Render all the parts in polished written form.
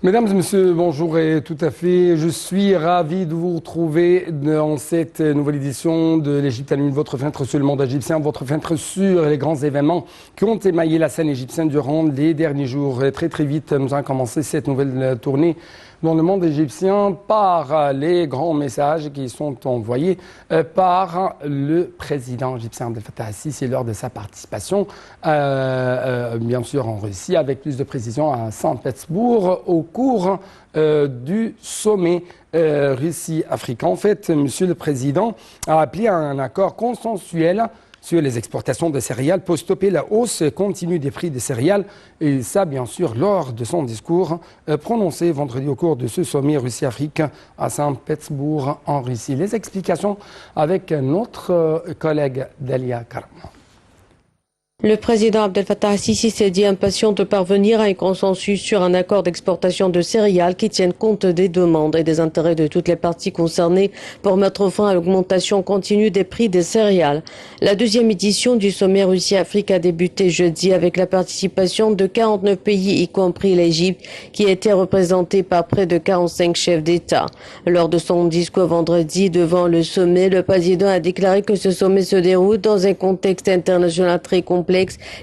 Mesdames et messieurs, bonjour et tout à fait. Je suis ravi de vous retrouver dans cette nouvelle édition de l'Égypte à la minute, votre fenêtre sur le monde égyptien, votre fenêtre sur les grands événements qui ont émaillé la scène égyptienne durant les derniers jours. Et très vite, nous avons commencé cette nouvelle tournée dans le monde égyptien par les grands messages qui sont envoyés par le président égyptien Abdel Fattah al-Sisi lors de sa participation, bien sûr en Russie, avec plus de précision à Saint-Pétersbourg au cours du sommet Russie-Afrique. En fait, Monsieur le Président a appelé à un accord consensuel sur les exportations de céréales pour stopper la hausse continue des prix des céréales. Et ça, bien sûr, lors de son discours prononcé vendredi au cours de ce sommet Russie-Afrique à Saint-Pétersbourg en Russie. Les explications avec notre collègue Dalia Karam. Le président Abdel Fattah al-Sisi s'est dit impatient de parvenir à un consensus sur un accord d'exportation de céréales qui tienne compte des demandes et des intérêts de toutes les parties concernées pour mettre fin à l'augmentation continue des prix des céréales. La deuxième édition du sommet Russie-Afrique a débuté jeudi avec la participation de 49 pays, y compris l'Égypte, qui était représentée par près de 45 chefs d'État. Lors de son discours vendredi devant le sommet, le président a déclaré que ce sommet se déroule dans un contexte international très complexe,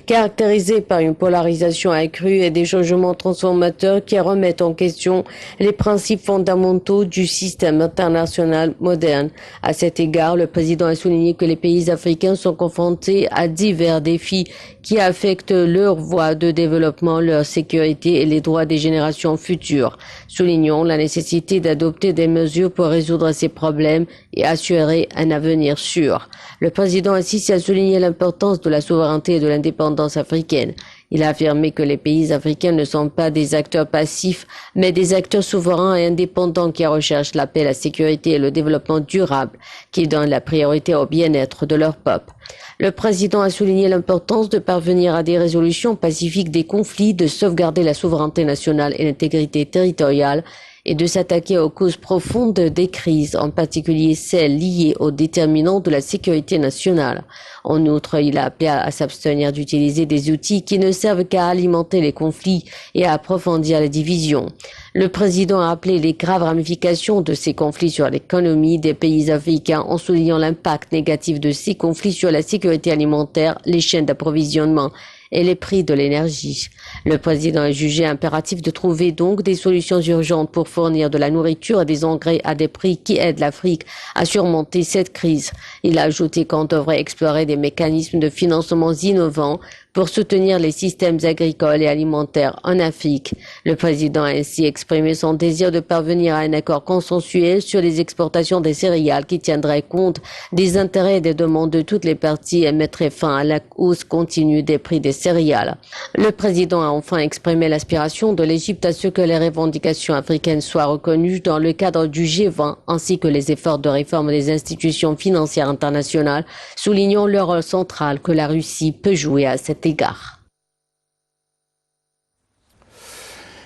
caractérisé par une polarisation accrue et des changements transformateurs qui remettent en question les principes fondamentaux du système international moderne. À cet égard, le président a souligné que les pays africains sont confrontés à divers défis qui affectent leur voie de développement, leur sécurité et les droits des générations futures. Soulignons la nécessité d'adopter des mesures pour résoudre ces problèmes et assurer un avenir sûr. Le président Al-Sisi a souligné l'importance de la souveraineté et de l'indépendance africaine. Il a affirmé que les pays africains ne sont pas des acteurs passifs, mais des acteurs souverains et indépendants qui recherchent la paix, la sécurité et le développement durable, qui donnent la priorité au bien-être de leur peuple. Le président a souligné l'importance de parvenir à des résolutions pacifiques des conflits, de sauvegarder la souveraineté nationale et l'intégrité territoriale, et de s'attaquer aux causes profondes des crises, en particulier celles liées aux déterminants de la sécurité nationale. En outre, il a appelé à s'abstenir d'utiliser des outils qui ne servent qu'à alimenter les conflits et à approfondir les divisions. Le président a appelé les graves ramifications de ces conflits sur l'économie des pays africains en soulignant l'impact négatif de ces conflits sur la sécurité alimentaire, les chaînes d'approvisionnement et les prix de l'énergie. Le président a jugé impératif de trouver donc des solutions urgentes pour fournir de la nourriture et des engrais à des prix qui aident l'Afrique à surmonter cette crise. Il a ajouté qu'on devrait explorer des mécanismes de financement innovants pour soutenir les systèmes agricoles et alimentaires en Afrique. Le président a ainsi exprimé son désir de parvenir à un accord consensuel sur les exportations des céréales qui tiendrait compte des intérêts et des demandes de toutes les parties et mettrait fin à la hausse continue des prix des céréales. Le président a enfin exprimé l'aspiration de l'Égypte à ce que les revendications africaines soient reconnues dans le cadre du G20 ainsi que les efforts de réforme des institutions financières internationales, soulignant le rôle central que la Russie peut jouer à cet égard.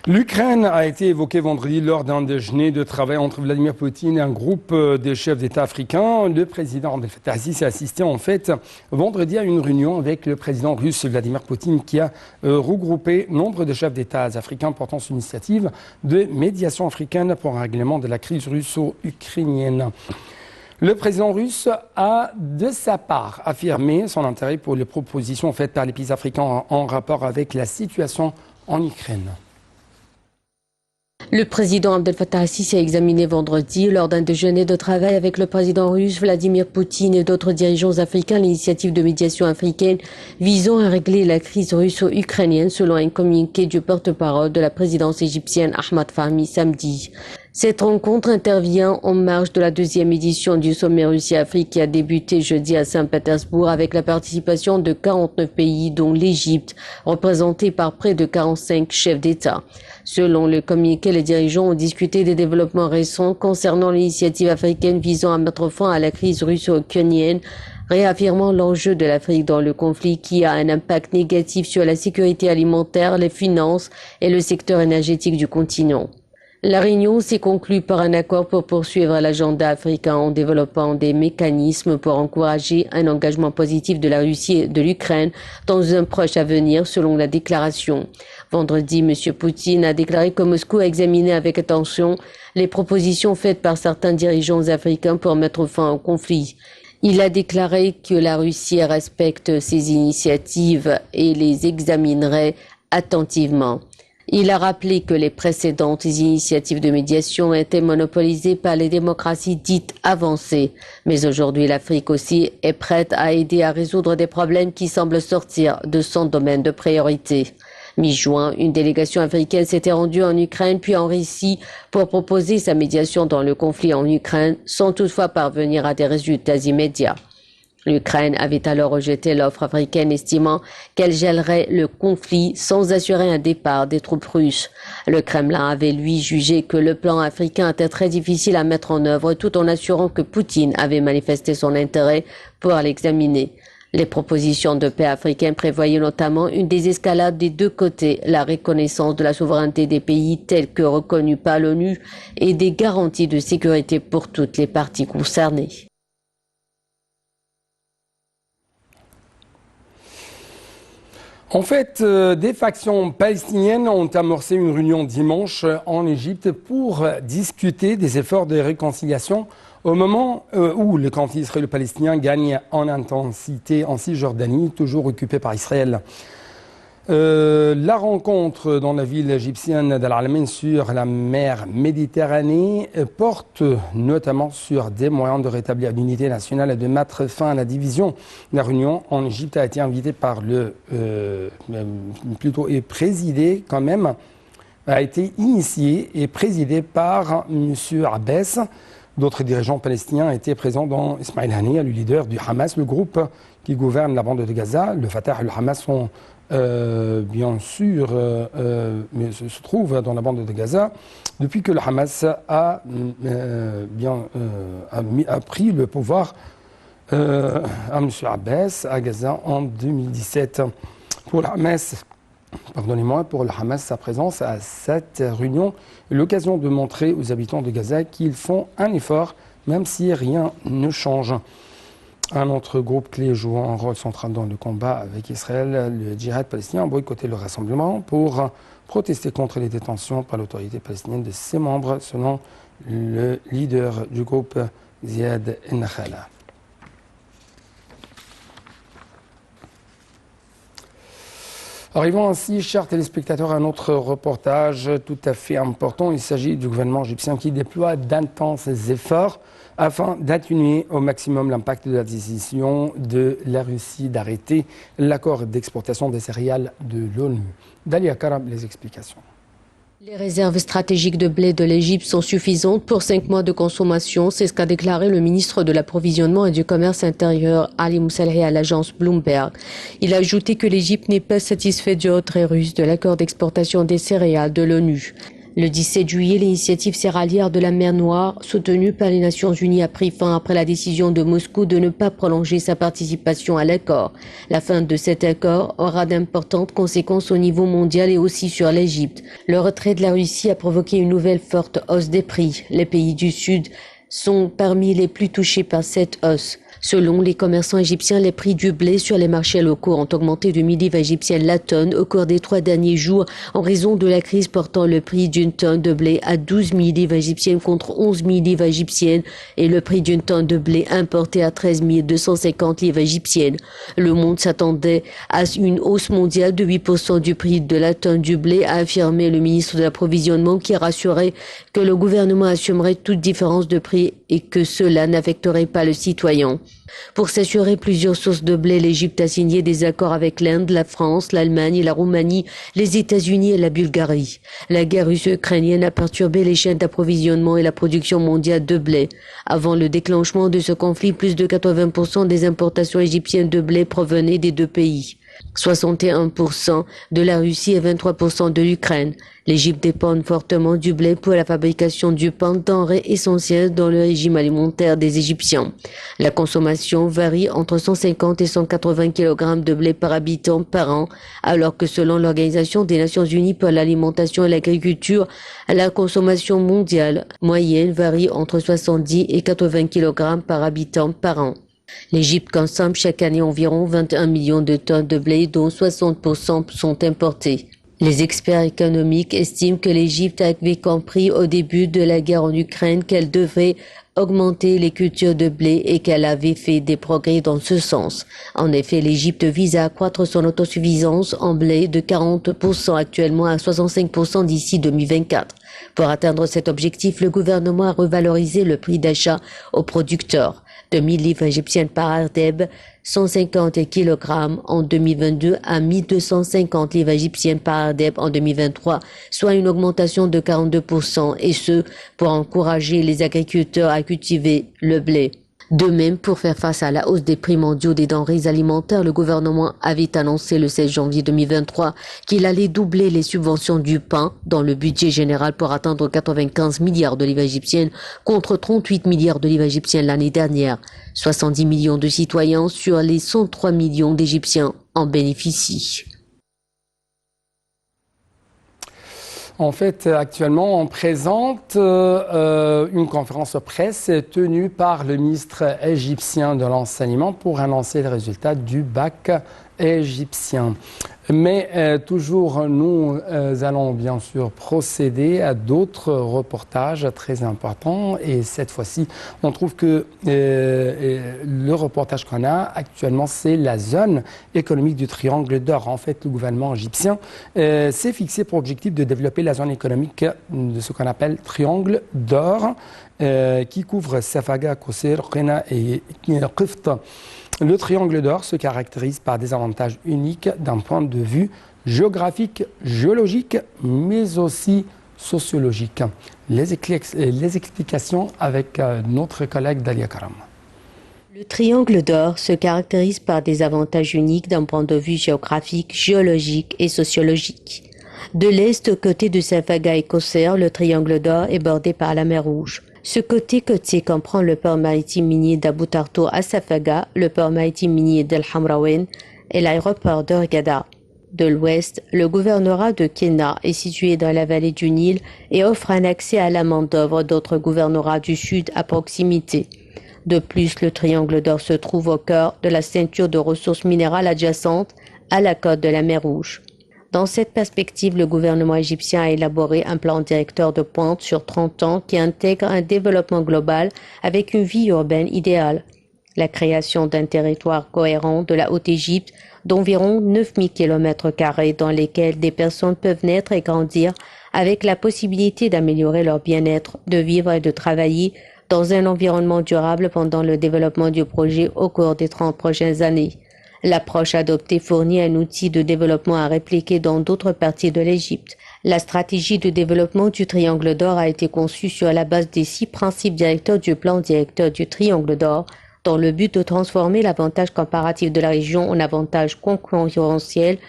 L'Ukraine a été évoquée vendredi lors d'un déjeuner de travail entre Vladimir Poutine et un groupe des chefs d'État africains. Le président Abdel Fattah al-Sisi a assisté en fait vendredi à une réunion avec le président russe Vladimir Poutine qui a regroupé nombre de chefs d'État africains portant sur l'initiative de médiation africaine pour un règlement de la crise russo-ukrainienne. Le président russe a, de sa part, affirmé son intérêt pour les propositions faites par les pays africains en rapport avec la situation en Ukraine. Le président Abdel Fattah al-Sisi a examiné vendredi, lors d'un déjeuner de travail avec le président russe Vladimir Poutine et d'autres dirigeants africains, l'initiative de médiation africaine visant à régler la crise russo-ukrainienne, selon un communiqué du porte-parole de la présidence égyptienne Ahmad Fahmy samedi. Cette rencontre intervient en marge de la deuxième édition du sommet Russie-Afrique qui a débuté jeudi à Saint-Pétersbourg avec la participation de 49 pays, dont l'Égypte, représentée par près de 45 chefs d'État. Selon le communiqué, les dirigeants ont discuté des développements récents concernant l'initiative africaine visant à mettre fin à la crise russo-ukrainienne, réaffirmant l'enjeu de l'Afrique dans le conflit qui a un impact négatif sur la sécurité alimentaire, les finances et le secteur énergétique du continent. La réunion s'est conclue par un accord pour poursuivre l'agenda africain en développant des mécanismes pour encourager un engagement positif de la Russie et de l'Ukraine dans un proche avenir, selon la déclaration. Vendredi, M. Poutine a déclaré que Moscou a examiné avec attention les propositions faites par certains dirigeants africains pour mettre fin au conflit. Il a déclaré que la Russie respecte ses initiatives et les examinerait attentivement. Il a rappelé que les précédentes initiatives de médiation étaient monopolisées par les démocraties dites avancées. Mais aujourd'hui, l'Afrique aussi est prête à aider à résoudre des problèmes qui semblent sortir de son domaine de priorité. Mi-juin, une délégation africaine s'était rendue en Ukraine puis en Russie pour proposer sa médiation dans le conflit en Ukraine, sans toutefois parvenir à des résultats immédiats. L'Ukraine avait alors rejeté l'offre africaine, estimant qu'elle gèlerait le conflit sans assurer un départ des troupes russes. Le Kremlin avait, lui, jugé que le plan africain était très difficile à mettre en œuvre, tout en assurant que Poutine avait manifesté son intérêt pour l'examiner. Les propositions de paix africaines prévoyaient notamment une désescalade des deux côtés, la reconnaissance de la souveraineté des pays tels que reconnus par l'ONU et des garanties de sécurité pour toutes les parties concernées. En fait, des factions palestiniennes ont amorcé une réunion dimanche en Égypte pour discuter des efforts de réconciliation au moment où le conflit israélo-palestinien gagne en intensité en Cisjordanie, toujours occupée par Israël. La rencontre dans la ville égyptienne d'Al Alamein sur la mer Méditerranée porte notamment sur des moyens de rétablir l'unité nationale et de mettre fin à la division. La réunion en Égypte a été invitée par présidée quand même, a été initiée et présidée par M. Abbas. D'autres dirigeants palestiniens étaient présents, dont Ismail Haniyeh, le leader du Hamas, le groupe qui gouverne la bande de Gaza. Le Fatah et le Hamas sont bien sûr, mais se trouve dans la bande de Gaza depuis que le Hamas a pris le pouvoir à M. Abbas à Gaza en 2017. Pour le Hamas, sa présence à cette réunion est l'occasion de montrer aux habitants de Gaza qu'ils font un effort, même si rien ne change. Un autre groupe clé jouant un rôle central dans le combat avec Israël, le djihad palestinien, a boycotté le rassemblement pour protester contre les détentions par l'autorité palestinienne de ses membres, selon le leader du groupe, Ziad Nakhala. Arrivons ainsi, chers téléspectateurs, à un autre reportage tout à fait important. Il s'agit du gouvernement égyptien qui déploie d'intenses efforts afin d'atténuer au maximum l'impact de la décision de la Russie d'arrêter l'accord d'exportation des céréales de l'ONU. Dalia Karam, les explications. Les réserves stratégiques de blé de l'Égypte sont suffisantes pour 5 mois de consommation, c'est ce qu'a déclaré le ministre de l'Approvisionnement et du Commerce intérieur, Ali Moussalhi, à l'agence Bloomberg. Il a ajouté que l'Égypte n'est pas satisfait du retrait russe de l'accord d'exportation des céréales de l'ONU. Le 17 juillet, l'initiative céréalière de la mer Noire, soutenue par les Nations Unies, a pris fin après la décision de Moscou de ne pas prolonger sa participation à l'accord. La fin de cet accord aura d'importantes conséquences au niveau mondial et aussi sur l'Égypte. Le retrait de la Russie a provoqué une nouvelle forte hausse des prix. Les pays du Sud sont parmi les plus touchés par cette hausse. Selon les commerçants égyptiens, les prix du blé sur les marchés locaux ont augmenté de 1000 livres égyptiennes la tonne au cours des 3 derniers jours en raison de la crise portant le prix d'une tonne de blé à 12 000 livres égyptiennes contre 11 000 livres égyptiennes et le prix d'une tonne de blé importé à 13 250 livres égyptiennes. Le monde s'attendait à une hausse mondiale de 8% du prix de la tonne du blé, a affirmé le ministre de l'Approvisionnement, qui a rassuré que le gouvernement assumerait toute différence de prix et que cela n'affecterait pas le citoyen. Pour s'assurer plusieurs sources de blé, l'Égypte a signé des accords avec l'Inde, la France, l'Allemagne, la Roumanie, les États-Unis et la Bulgarie. La guerre russo-ukrainienne a perturbé les chaînes d'approvisionnement et la production mondiale de blé. Avant le déclenchement de ce conflit, plus de 80% des importations égyptiennes de blé provenaient des deux pays. 61% de la Russie et 23% de l'Ukraine. L'Égypte dépend fortement du blé pour la fabrication du pain, denrée essentielle dans le régime alimentaire des Égyptiens. La consommation varie entre 150 et 180 kg de blé par habitant par an, alors que selon l'Organisation des Nations Unies pour l'alimentation et l'agriculture, la consommation mondiale moyenne varie entre 70 et 80 kg par habitant par an. L'Égypte consomme chaque année environ 21 millions de tonnes de blé, dont 60% sont importés. Les experts économiques estiment que l'Égypte avait compris au début de la guerre en Ukraine qu'elle devrait augmenter les cultures de blé et qu'elle avait fait des progrès dans ce sens. En effet, l'Égypte vise à accroître son autosuffisance en blé de 40% actuellement à 65% d'ici 2024. Pour atteindre cet objectif, le gouvernement a revalorisé le prix d'achat aux producteurs. 2000 livres égyptiennes par ardeb, 150 kg en 2022 à 1250 livres égyptiennes par ardeb en 2023, soit une augmentation de 42%, et ce, pour encourager les agriculteurs à cultiver le blé. De même, pour faire face à la hausse des prix mondiaux des denrées alimentaires, le gouvernement avait annoncé le 16 janvier 2023 qu'il allait doubler les subventions du pain dans le budget général pour atteindre 95 milliards de livres égyptiennes contre 38 milliards de livres égyptiennes l'année dernière. 70 millions de citoyens sur les 103 millions d'Égyptiens en bénéficient. En fait, actuellement, on présente une conférence de presse tenue par le ministre égyptien de l'enseignement pour annoncer les résultats du bac égyptien. Mais toujours, nous allons bien sûr procéder à d'autres reportages très importants. Et cette fois-ci, on trouve que le reportage qu'on a actuellement, c'est la zone économique du Triangle d'Or. En fait, le gouvernement égyptien s'est fixé pour objectif de développer la zone économique de ce qu'on appelle Triangle d'Or, qui couvre Safaga, Qusseir, Qena et Qift. Le Triangle d'Or se caractérise par des avantages uniques d'un point de vue géographique, géologique, mais aussi sociologique. Les explications avec notre collègue Dalia Karam. Le Triangle d'Or se caractérise par des avantages uniques d'un point de vue géographique, géologique et sociologique. De l'est, au côté de Safaga et Qusseir, le Triangle d'Or est bordé par la mer Rouge. Ce côté côtier comprend le port maritime minier d'Abu Tartour à Safaga, le port maritime minier d'El Hamraouen et l'aéroport de Hurghada. De l'ouest, le gouvernorat de Qena est situé dans la vallée du Nil et offre un accès à la main-d'œuvre d'autres gouvernorats du sud à proximité. De plus, le Triangle d'Or se trouve au cœur de la ceinture de ressources minérales adjacentes à la côte de la mer Rouge. Dans cette perspective, le gouvernement égyptien a élaboré un plan directeur de pointe sur 30 ans qui intègre un développement global avec une vie urbaine idéale. La création d'un territoire cohérent de la Haute-Égypte d'environ 9000 km² dans lesquels des personnes peuvent naître et grandir avec la possibilité d'améliorer leur bien-être, de vivre et de travailler dans un environnement durable pendant le développement du projet au cours des 30 prochaines années. L'approche adoptée fournit un outil de développement à répliquer dans d'autres parties de l'Égypte. La stratégie de développement du Triangle d'Or a été conçue sur la base des 6 principes directeurs du plan directeur du Triangle d'Or, dans le but de transformer l'avantage comparatif de la région en avantage concurrentiel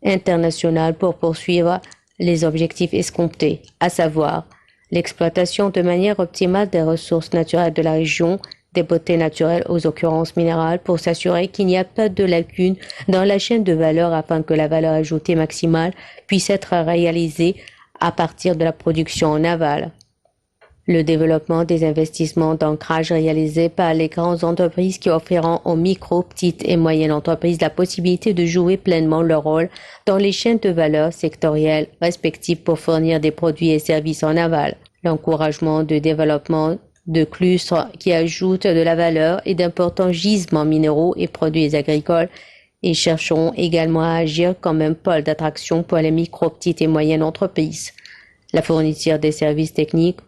international pour poursuivre les objectifs escomptés, à savoir l'exploitation de manière optimale des ressources naturelles de la région, des beautés naturelles aux occurrences minérales pour s'assurer qu'il n'y a pas de lacunes dans la chaîne de valeur afin que la valeur ajoutée maximale puisse être réalisée à partir de la production en aval. Le développement des investissements d'ancrage réalisés par les grandes entreprises qui offriront aux micro, petites et moyennes entreprises la possibilité de jouer pleinement leur rôle dans les chaînes de valeur sectorielles respectives pour fournir des produits et services en aval. L'encouragement de développement de clusters qui ajoutent de la valeur et d'importants gisements minéraux et produits agricoles et chercheront également à agir comme un pôle d'attraction pour les micro, petites et moyennes entreprises. La fourniture des services techniques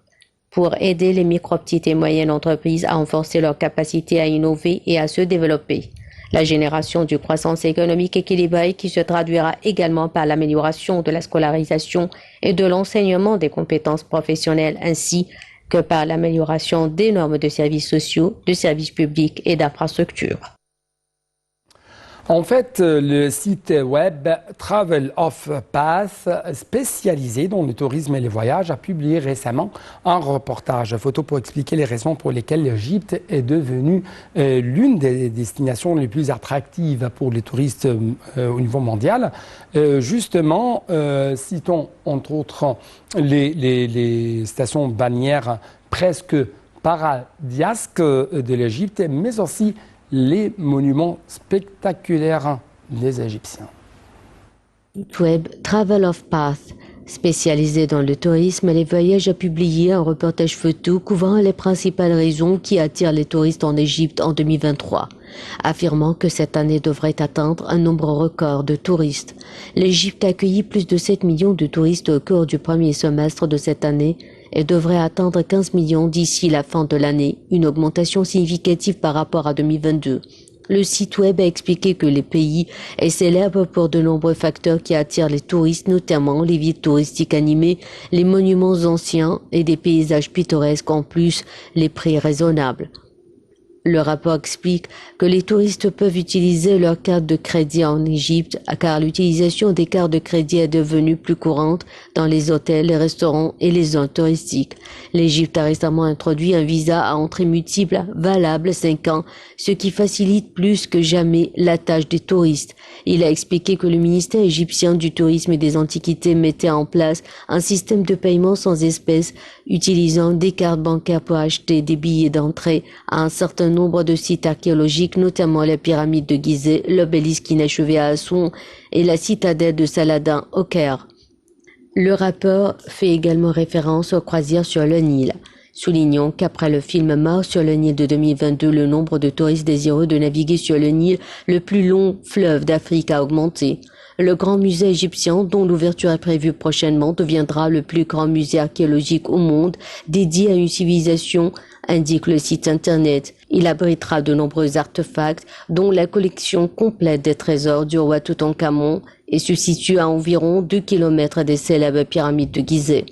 pour aider les micro, petites et moyennes entreprises à renforcer leur capacité à innover et à se développer. La génération d'une croissance économique équilibrée qui se traduira également par l'amélioration de la scolarisation et de l'enseignement des compétences professionnelles ainsi que par l'amélioration des normes de services sociaux, de services publics et d'infrastructures. En fait, le site web Travel of Path, spécialisé dans le tourisme et les voyages, a publié récemment un reportage photo pour expliquer les raisons pour lesquelles l'Égypte est devenue l'une des destinations les plus attractives pour les touristes au niveau mondial. Justement, citons entre autres les stations balnéaires presque paradisiaques de l'Égypte, mais aussi les monuments spectaculaires des Égyptiens. Site web Travel of Path, spécialisé dans le tourisme et les voyages, a publié un reportage photo couvrant les principales raisons qui attirent les touristes en Égypte en 2023, affirmant que cette année devrait atteindre un nombre record de touristes. L'Égypte a accueilli plus de 7 millions de touristes au cours du premier semestre de cette année et devrait atteindre 15 millions d'ici la fin de l'année, une augmentation significative par rapport à 2022. Le site web a expliqué que le pays est célèbre pour de nombreux facteurs qui attirent les touristes, notamment les villes touristiques animées, les monuments anciens et des paysages pittoresques, en plus les prix raisonnables. Le rapport explique que les touristes peuvent utiliser leurs cartes de crédit en Égypte car l'utilisation des cartes de crédit est devenue plus courante dans les hôtels, les restaurants et les zones touristiques. L'Égypte a récemment introduit un visa à entrée multiple valable 5 ans, ce qui facilite plus que jamais la tâche des touristes. Il a expliqué que le ministère égyptien du tourisme et des antiquités mettait en place un système de paiement sans espèces utilisant des cartes bancaires pour acheter des billets d'entrée à un certain nombre de sites archéologiques, notamment la pyramide de Gizeh, l'obélisque inachevé à Assouan et la citadelle de Saladin au Caire. Le rapport fait également référence aux croisières sur le Nil, soulignant qu'après le film Mort sur le Nil de 2022, le nombre de touristes désireux de naviguer sur le Nil, le plus long fleuve d'Afrique, a augmenté. Le grand musée égyptien, dont l'ouverture est prévue prochainement, deviendra le plus grand musée archéologique au monde dédié à une civilisation, indique le site internet. Il abritera de nombreux artefacts, dont la collection complète des trésors du roi Toutankhamon, et se situe à environ 2 km des célèbres pyramides de Gizeh.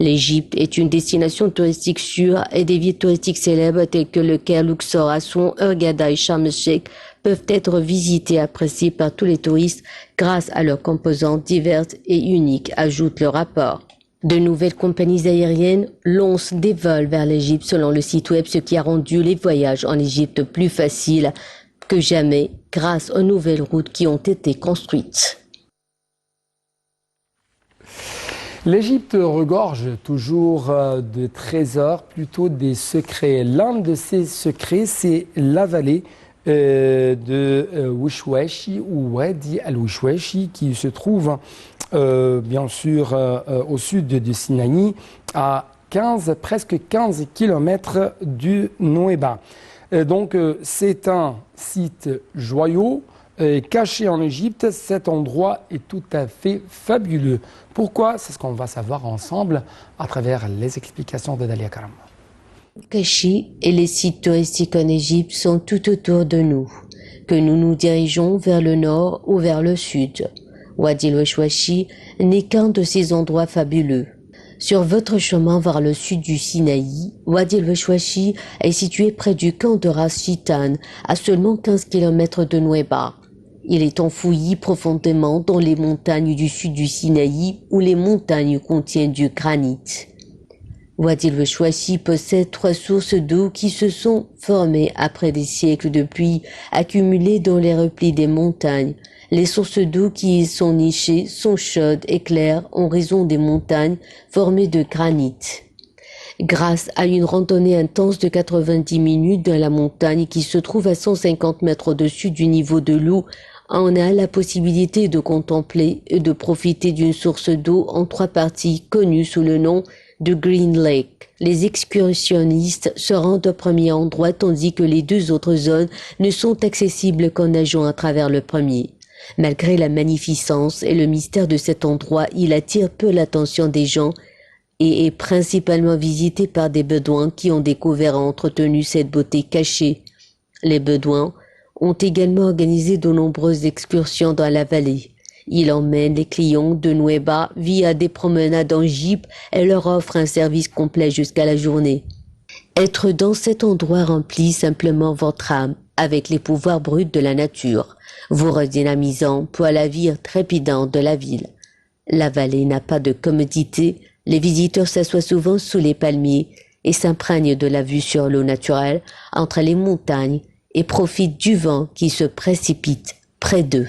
L'Égypte est une destination touristique sûre et des villes touristiques célèbres telles que le Caire, Luxor, Assouan, Hurghada et Sharm el-Sheikh peuvent être visitées et appréciées par tous les touristes grâce à leurs composantes diverses et uniques, ajoute le rapport. De nouvelles compagnies aériennes lancent des vols vers l'Égypte selon le site web, ce qui a rendu les voyages en Égypte plus faciles que jamais grâce aux nouvelles routes qui ont été construites. L'Égypte regorge toujours de trésors, plutôt des secrets. L'un de ces secrets, c'est la vallée de Wishweshi ou Wadi al-Wishweshi qui se trouve bien sûr au sud de Sinaï, à presque 15 km du Nouéba. Donc c'est un site joyau caché en Égypte. Cet endroit est tout à fait fabuleux. Pourquoi? C'est ce qu'on va savoir ensemble à travers les explications de Dalia Karam. Caché et les sites touristiques en Égypte sont tout autour de nous, que nous nous dirigeons vers le nord ou vers le sud. Wadi el-Wishweshi n'est qu'un de ces endroits fabuleux. Sur votre chemin vers le sud du Sinaï, Wadi el-Wishweshi est situé près du camp de Ras Shaitan, à seulement 15 km de Nouéba. Il est enfoui profondément dans les montagnes du sud du Sinaï, où les montagnes contiennent du granit. Wadi el-Wishweshi possède 3 sources d'eau qui se sont formées après des siècles de pluie accumulées dans les replis des montagnes. Les sources d'eau qui y sont nichées sont chaudes et claires en raison des montagnes formées de granit. Grâce à une randonnée intense de 90 minutes dans la montagne qui se trouve à 150 mètres au-dessus du niveau de l'eau, on a la possibilité de contempler et de profiter d'une source d'eau en 3 parties connues sous le nom de Green Lake. Les excursionnistes se rendent au premier endroit tandis que les 2 autres zones ne sont accessibles qu'en nageant à travers le premier. Malgré la magnificence et le mystère de cet endroit, il attire peu l'attention des gens et est principalement visité par des bédouins qui ont découvert et entretenu cette beauté cachée. Les bédouins ont également organisé de nombreuses excursions dans la vallée. Ils emmènent les clients de Nouéba via des promenades en jeep et leur offrent un service complet jusqu'à la journée. Être dans cet endroit remplit simplement votre âme avec les pouvoirs bruts de la nature, vous redynamisant pour la vie trépidante de la ville. La vallée n'a pas de commodité, les visiteurs s'assoient souvent sous les palmiers et s'imprègnent de la vue sur l'eau naturelle entre les montagnes et profitent du vent qui se précipite près d'eux.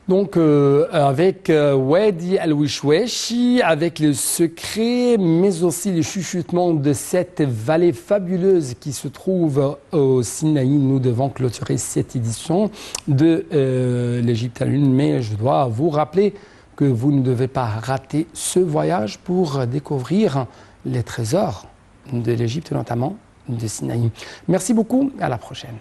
Donc avec Wadi Al-Wishweshi, avec le secret, mais aussi les chuchotements de cette vallée fabuleuse qui se trouve au Sinaï, nous devons clôturer cette édition de l'Égypte à la Lune. Mais je dois vous rappeler que vous ne devez pas rater ce voyage pour découvrir les trésors de l'Égypte, notamment de Sinaï. Merci beaucoup, à la prochaine.